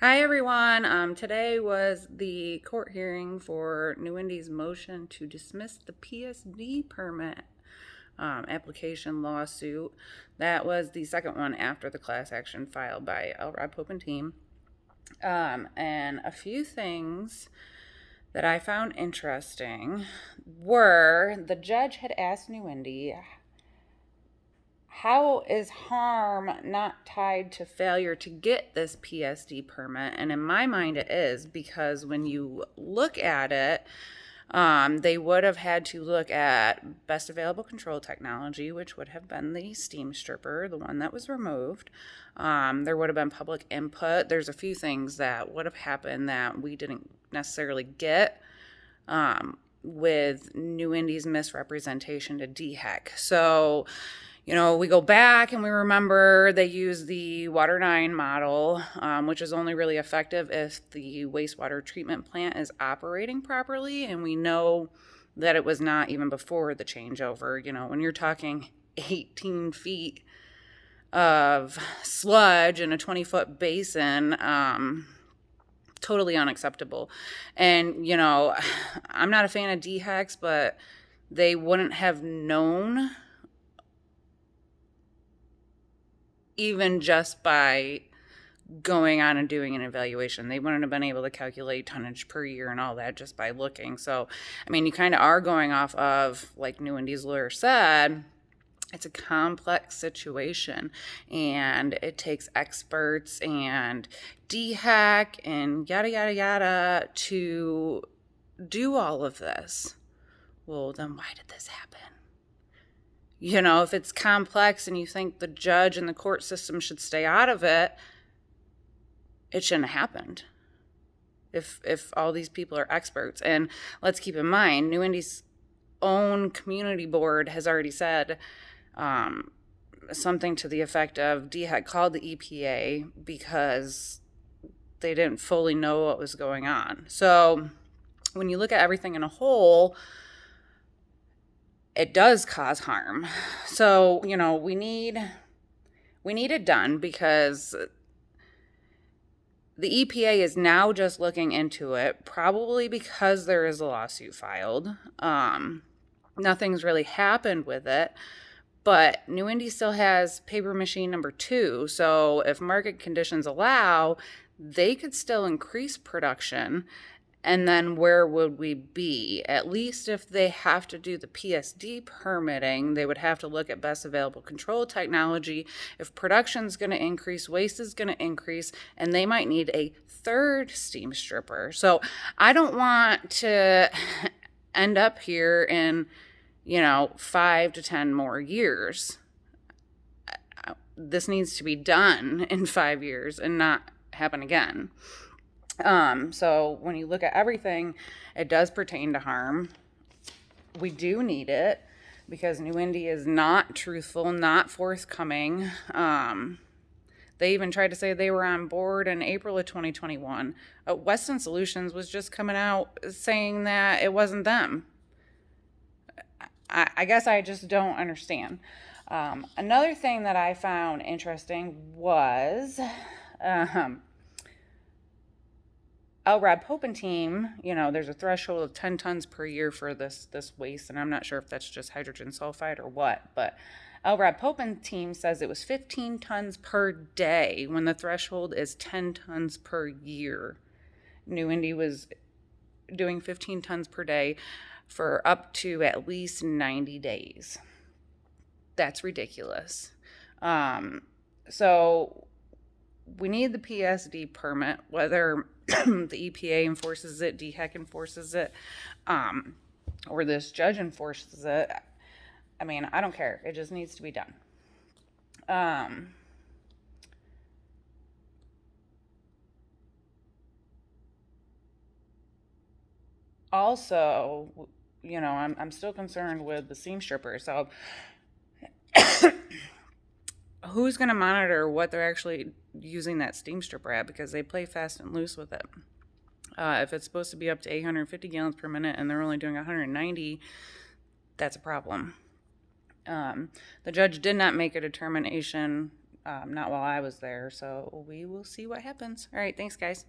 Hi everyone. Today was the court hearing for New-Indy's motion to dismiss the PSD permit application lawsuit. That was the second one after the class action filed by Elrod Pope and team. And a few things that I found interesting were the judge had asked New-Indy, how is harm not tied to failure to get this PSD permit? And in my mind, it is, because when you look at it, they would have had to look at best available control technology, which would have been the steam stripper, the one that was removed. There would have been public input. There's a few things that would have happened that we didn't necessarily get with New-Indy's misrepresentation to DHEC. So, we go back and we remember they use the Water 9 model, which is only really effective if the wastewater treatment plant is operating properly. And we know that it was not even before the changeover. When you're talking 18 feet of sludge in a 20-foot basin, totally unacceptable. And, I'm not a fan of DHECs, but they wouldn't have known even just by going on and doing an evaluation. They wouldn't have been able to calculate tonnage per year and all that just by looking. So, you kind of are going off of, like New-Indy's lawyer said, it's a complex situation and it takes experts and DHEC and yada, yada, yada to do all of this. Well, then why did this happen? If it's complex and you think the judge and the court system should stay out of it, it shouldn't have happened. If all these people are experts. And let's keep in mind, New-Indy's own community board has already said something to the effect of DHEC called the EPA because they didn't fully know what was going on. So when you look at everything in a whole, it does cause harm. So, we need it done because the EPA is now just looking into it, probably because there is a lawsuit filed. Nothing's really happened with it, but New-Indy still has paper machine number 2. So if market conditions allow, they could still increase production. And then where would we be? At least if they have to do the PSD permitting, they would have to look at best available control technology. If production's going to increase, waste is going to increase, and they might need a third steam stripper. So I don't want to end up here in, 5 to 10 more years. This needs to be done in 5 years and not happen again. So when you look at everything, it does pertain to harm. We do need it because New-Indy is not truthful, not forthcoming. They even tried to say they were on board in April of 2021. Weston Solutions was just coming out saying that it wasn't them. I guess I just don't understand. Another thing that I found interesting was Elrod Pope and team, there's a threshold of 10 tons per year for this waste, and I'm not sure if that's just hydrogen sulfide or what, but Elrod Pope and team says it was 15 tons per day when the threshold is 10 tons per year. New-Indy was doing 15 tons per day for up to at least 90 days. That's ridiculous. So we need the PSD permit, whether the EPA enforces it, DHEC enforces it, or this judge enforces it. I don't care. It just needs to be done. Also, I'm still concerned with the seam stripper. So who's going to monitor what they're actually using that steam stripper at, because they play fast and loose with it. If it's supposed to be up to 850 gallons per minute and they're only doing 190, that's a problem. The judge did not make a determination not while I was there. So we will see what happens. All right, thanks, guys.